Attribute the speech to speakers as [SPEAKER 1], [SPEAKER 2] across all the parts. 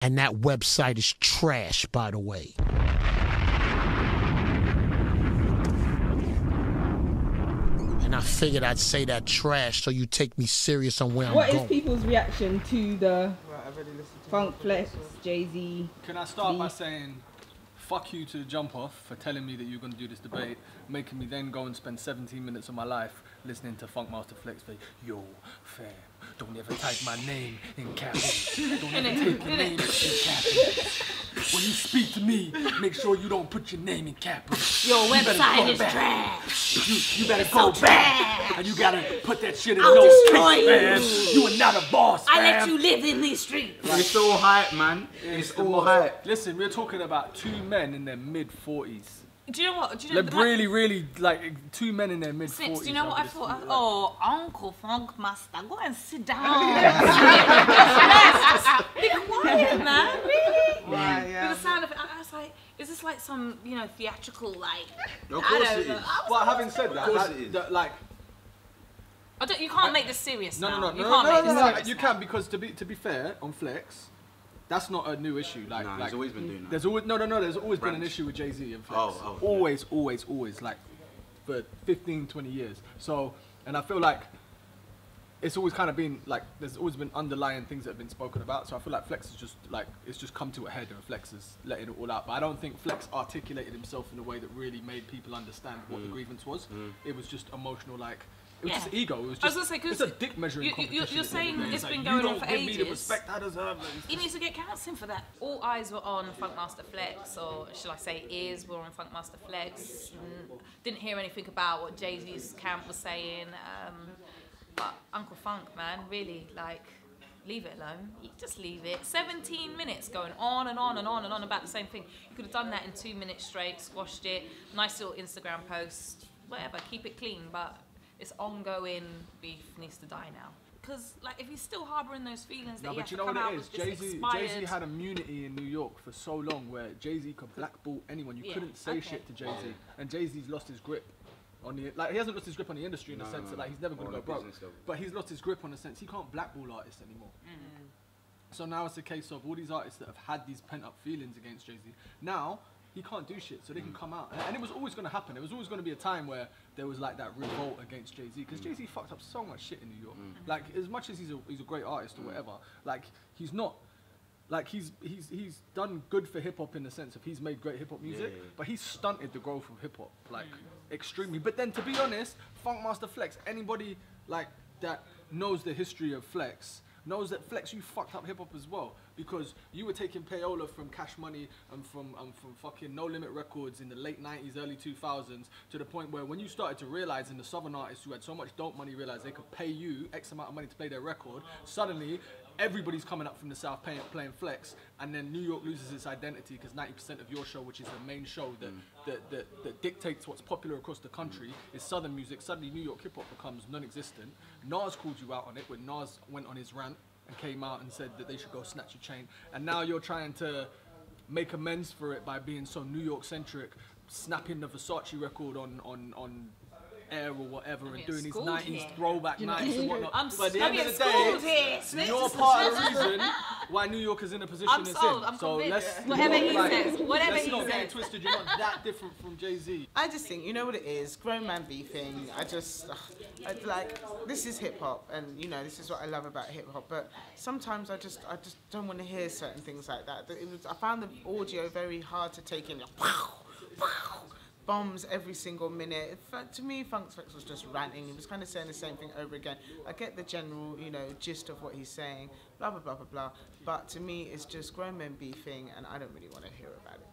[SPEAKER 1] And that website is trash, by the way. And I figured I'd say that trash so you take me serious on where I'm going.
[SPEAKER 2] What is people's reaction to the Funk Flex, Jay-Z?
[SPEAKER 3] Can I start by saying, fuck you to Jump Off for telling me that you're going to do this debate, making me then go and spend 17 minutes of my life listening to Funkmaster Flex say, yo, fam, don't ever type my name in capitals. Don't ever take your name in capitals. When you speak to me, make sure you don't put your name in capitals.
[SPEAKER 4] Your website is trash.
[SPEAKER 3] You better go back. And you gotta put that shit in those streets, man. You are not a boss,
[SPEAKER 4] I
[SPEAKER 3] man.
[SPEAKER 4] let you live in these streets.
[SPEAKER 5] It's all hype, man. It's all hype.
[SPEAKER 3] Listen, we're talking about two men in their mid-40s.
[SPEAKER 4] Do you know what? Do you know
[SPEAKER 3] Like really, like two men in their mid-40s.
[SPEAKER 4] Do you know what I thought? Oh, Uncle Funkmaster, go and sit down. Be quiet, man. Really?
[SPEAKER 5] Right, yeah.
[SPEAKER 4] With the sound of it, I was like, is this like some, you know, theatrical, like?
[SPEAKER 5] Of course it is.
[SPEAKER 3] Well, having said that, like,
[SPEAKER 4] you can't make this serious now.
[SPEAKER 3] No,
[SPEAKER 4] you can't make this serious.
[SPEAKER 3] You can, because to be fair, on Flex, that's not a new issue. Like,
[SPEAKER 5] he's always been doing that.
[SPEAKER 3] There's always there's always been an issue with Jay-Z and Flex.
[SPEAKER 5] Oh,
[SPEAKER 3] always, like for 15, 20 years. So, and I feel like it's always kind of been like there's always been underlying things that have been spoken about. So I feel like Flex is just like it's just come to a head and Flex is letting it all out. But I don't think Flex articulated himself in a way that really made people understand what the grievance was. It was just emotional, like. It was just ego. It was just,
[SPEAKER 4] I was gonna say,
[SPEAKER 3] it's a dick measuring competition.
[SPEAKER 4] You're saying it's been going on for ages. You don't give me the respect I deserve. He needs to get counselling for that. All eyes were on Funkmaster Flex, or should I say ears were on Funkmaster Flex. Didn't hear anything about what Jay-Z's camp was saying. But Uncle Funk, man, really, like, leave it alone. Just leave it. 17 minutes going on and on and on and on about the same thing. You could have done that in 2 minutes straight, squashed it. Nice little Instagram post, whatever, keep it clean. But this ongoing beef needs to die now. Because, like, if he's still harbouring those feelings that he has to come out with this expired...
[SPEAKER 3] Jay-Z had immunity in New York for so long where Jay-Z could blackball anyone. You couldn't say shit to Jay-Z. And Jay-Z's lost his grip on the... Like, he hasn't lost his grip on the industry in the sense that, like, he's never going to go broke. But he's lost his grip on the sense he can't blackball artists anymore. So now it's a case of all these artists that have had these pent-up feelings against Jay-Z. Now... he can't do shit, so they can come out. And it was always going to happen. There was always going to be a time where there was like that revolt against Jay-Z, because Jay-Z fucked up so much shit in New York. Like, as much as he's a great artist or whatever, like, he's not, like, he's done good for hip-hop in the sense of he's made great hip-hop music, but he's stunted the growth of hip-hop, like, extremely. But then, to be honest, Funkmaster Flex, anybody, like, that knows the history of Flex, knows that Flex, you fucked up hip-hop as well, because you were taking payola from Cash Money and from fucking No Limit Records in the late 90s, early 2000s, to the point where when you started to realize, and the Southern artists who had so much dope money realized they could pay you X amount of money to play their record, suddenly everybody's coming up from the South playing Flex, and then New York loses its identity because 90% of your show, which is the main show that dictates what's popular across the country, is Southern music. Suddenly New York hip-hop becomes non-existent. Nas called you out on it when Nas went on his rant and came out and said that they should go snatch your chain, and now you're trying to make amends for it by being so New York centric, snapping the Versace record on air or whatever, and doing these 90s throwback nights and whatnot. But at the end of the day, you're part of the reason why New York is in a position it's in. So let's
[SPEAKER 4] whatever he says, whatever
[SPEAKER 3] let's
[SPEAKER 4] he
[SPEAKER 3] not get
[SPEAKER 4] says.
[SPEAKER 3] it twisted. You're not that different from Jay-Z.
[SPEAKER 6] I just think, you know what it is, grown man beefing. Like, this is hip hop, and you know, this is what I love about hip hop. But sometimes I just don't want to hear certain things like that. I found the audio very hard to take in. Like, wow, wow. Bombs every single minute. To me, Funk Flex was just ranting. He was kind of saying the same thing over again. I get the general, you know, gist of what he's saying, blah, blah, blah, blah, blah. But to me, it's just grown men beefing, and I don't really want to hear about it.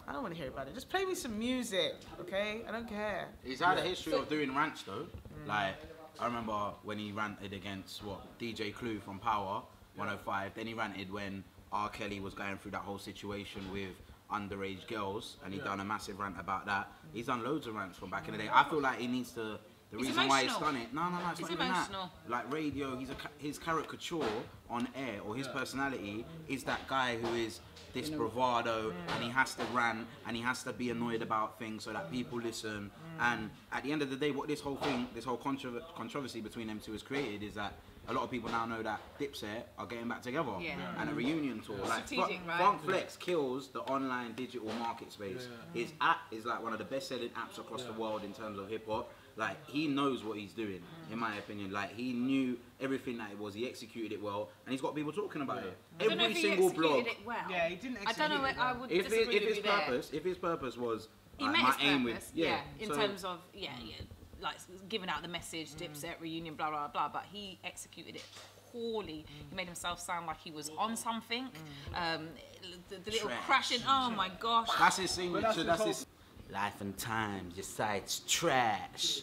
[SPEAKER 6] I don't want to hear about it. Just play me some music, okay? I don't care.
[SPEAKER 5] He's had a history of doing rants, though. Like, I remember when he ranted against, DJ Clue from Power 105. Then he ranted when R. Kelly was going through that whole situation with underage girls, and he's done a massive rant about that. He's done loads of rants from back in the day. I feel like he needs to. The reason why he's done it, no, it's not even that. Like radio, his caricature on air, or his personality is that guy who is this bravado, and he has to rant, and he has to be annoyed about things so that people listen. And at the end of the day, what this whole controversy between them two has created is that a lot of people now know that Dipset are getting back together and a reunion tour. Like
[SPEAKER 4] Strategic, right?
[SPEAKER 5] Funk Flex kills the online digital market space. His app is like one of the best-selling apps across the world in terms of hip hop. Like, he knows what he's doing, in my opinion. Like, he knew everything that it was. He executed it well, and he's got people talking about it. Every single blog.
[SPEAKER 4] It well.
[SPEAKER 6] Yeah, he didn't execute
[SPEAKER 4] I don't know.
[SPEAKER 6] it
[SPEAKER 4] I
[SPEAKER 6] well.
[SPEAKER 4] would
[SPEAKER 5] If
[SPEAKER 4] disagree with you there.
[SPEAKER 5] if his purpose was
[SPEAKER 4] He
[SPEAKER 5] like,
[SPEAKER 4] met
[SPEAKER 5] my
[SPEAKER 4] his
[SPEAKER 5] aim
[SPEAKER 4] purpose,
[SPEAKER 5] with
[SPEAKER 4] in terms of like giving out the message, Dipset reunion, blah blah blah. But he executed it poorly. He made himself sound like he was on something. The little crashing. Oh my gosh.
[SPEAKER 5] That's his signature. That's his life and times. Your site's trash.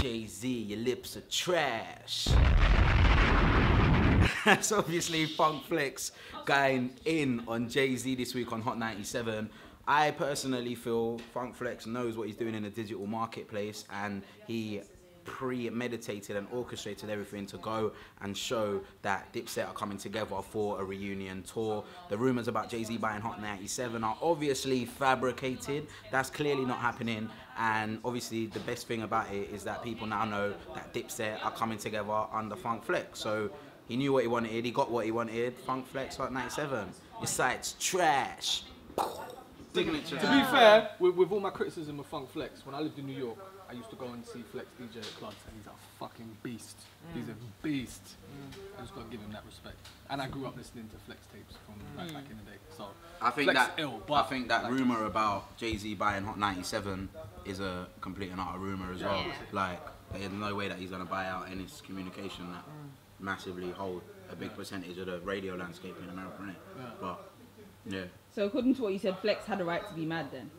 [SPEAKER 5] Jay-Z, your lips are trash. That's obviously Funk Flex going in on Jay-Z this week on Hot 97. I personally feel Funk Flex knows what he's doing in the digital marketplace, and he premeditated and orchestrated everything to go and show that Dipset are coming together for a reunion tour. The rumours about Jay-Z buying Hot 97 are obviously fabricated. That's clearly not happening, and obviously the best thing about it is that people now know that Dipset are coming together under Funk Flex. So he knew what he wanted, he got what he wanted. Funk Flex Hot 97. Your site's trash. Signature.
[SPEAKER 3] To be fair, with all my criticism of Funk Flex, when I lived in New York, I used to go and see Flex DJ at clubs, and he's a fucking beast. He's a beast. I just gotta give him that respect. And I grew up listening to Flex tapes from right back in the day. So
[SPEAKER 5] I think
[SPEAKER 3] Flex
[SPEAKER 5] that
[SPEAKER 3] ill, but
[SPEAKER 5] I think that rumor about Jay-Z buying Hot 97 is a complete and utter rumor as well. Like, there's no way that he's gonna buy out Ennis Communication that massively hold a big percentage of the radio landscape in America, innit? But
[SPEAKER 2] So according to what you said, Flex had a right to be mad then.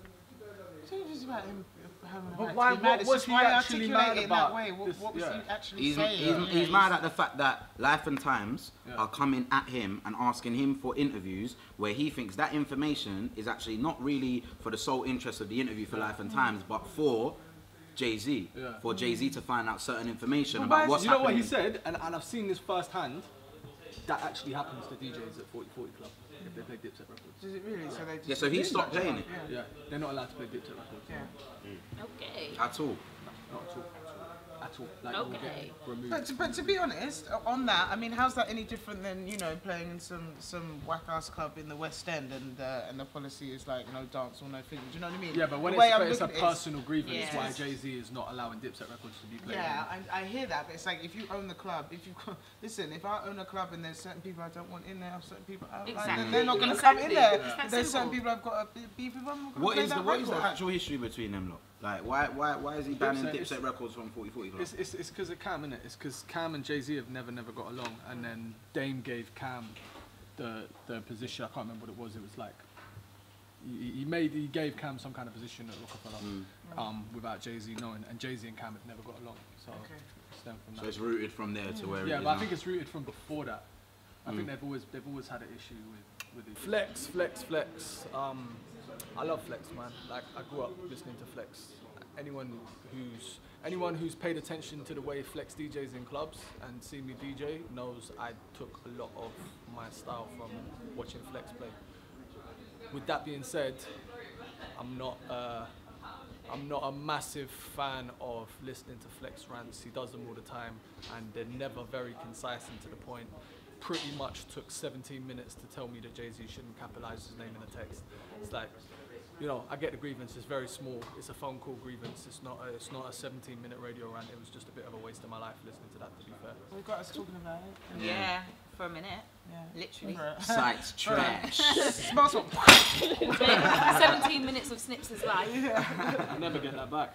[SPEAKER 6] So it was about him having a
[SPEAKER 3] But
[SPEAKER 6] right
[SPEAKER 3] why-
[SPEAKER 6] to be mad.
[SPEAKER 3] what
[SPEAKER 6] It's
[SPEAKER 3] was
[SPEAKER 6] just
[SPEAKER 3] he
[SPEAKER 6] why
[SPEAKER 3] actually
[SPEAKER 6] articulate
[SPEAKER 3] mad
[SPEAKER 6] it
[SPEAKER 3] about
[SPEAKER 6] that way. What
[SPEAKER 3] this?
[SPEAKER 6] was he actually
[SPEAKER 5] he's
[SPEAKER 6] saying?
[SPEAKER 5] mad at the fact that Life and Times are coming at him and asking him for interviews where he thinks that information is actually not really for the sole interest of the interview for Life and Times, but for Jay-Z. For Jay-Z to find out certain information about what's happening.
[SPEAKER 3] You know what he said, and I've seen this firsthand. That actually happens to DJs at 4040 Club if they play Dipset records.
[SPEAKER 6] Does it really? So they just
[SPEAKER 5] Yeah, so he stopped playing it.
[SPEAKER 3] Yeah, they're not allowed to play Dipset records.
[SPEAKER 4] Okay.
[SPEAKER 5] At all.
[SPEAKER 3] Not at all. At all. Like, you'll
[SPEAKER 4] Okay.
[SPEAKER 3] get removed.
[SPEAKER 6] But to be honest, on that, I mean, how's that any different than, you know, playing in some whack-ass club in the West End and the policy is like no dance or no thing? Do you know what I mean?
[SPEAKER 3] Yeah, but when
[SPEAKER 6] The way I'm
[SPEAKER 3] it's a
[SPEAKER 6] looking at it is-
[SPEAKER 3] personal grievance,
[SPEAKER 4] Yeah.
[SPEAKER 3] why Jay-Z is not allowing Dipset records to be played.
[SPEAKER 6] Yeah, I hear that, but it's like if you own the club, listen, if I own a club and there's certain people I don't want in there, certain people I don't like, then they're not going to come in there.
[SPEAKER 4] It's that
[SPEAKER 6] There's certain
[SPEAKER 4] simple.
[SPEAKER 6] people I've got a beef with.
[SPEAKER 5] What is the actual history between them lot? Like, why is he banning
[SPEAKER 3] Dipset,
[SPEAKER 5] Dipset records from 4040 Club?
[SPEAKER 3] It's because of Cam, innit? It's because Cam and Jay-Z have never got along, and then Dame gave Cam the position. I can't remember what it was. It was like he gave Cam some kind of position at Rockefeller without Jay-Z knowing, and Jay-Z and Cam have never got along. So it's stemmed from that.
[SPEAKER 5] So it's rooted from there to where it
[SPEAKER 3] Yeah,
[SPEAKER 5] is
[SPEAKER 3] but I
[SPEAKER 5] now.
[SPEAKER 3] think it's rooted from before that. I think they've always had an issue with it. Flex. I love Flex, man. Like, I grew up listening to Flex. Anyone who's paid attention to the way Flex DJs in clubs and seen me DJ knows I took a lot of my style from watching Flex play. With that being said, I'm not a massive fan of listening to Flex rants. He does them all the time, and they're never very concise and to the point. Pretty much took 17 minutes to tell me that Jay-Z shouldn't capitalize his name in the text. It's like, you know, I get the grievance. It's very small. It's a phone call grievance. It's not a 17-minute radio rant. It was just a bit of a waste of my life listening to that, to be fair.
[SPEAKER 6] We got us talking about it.
[SPEAKER 4] Yeah, for a minute.
[SPEAKER 6] Yeah.
[SPEAKER 4] Literally.
[SPEAKER 5] Site's trash.
[SPEAKER 6] Smells like
[SPEAKER 4] 17 minutes of Snips' life.
[SPEAKER 3] I never get that back.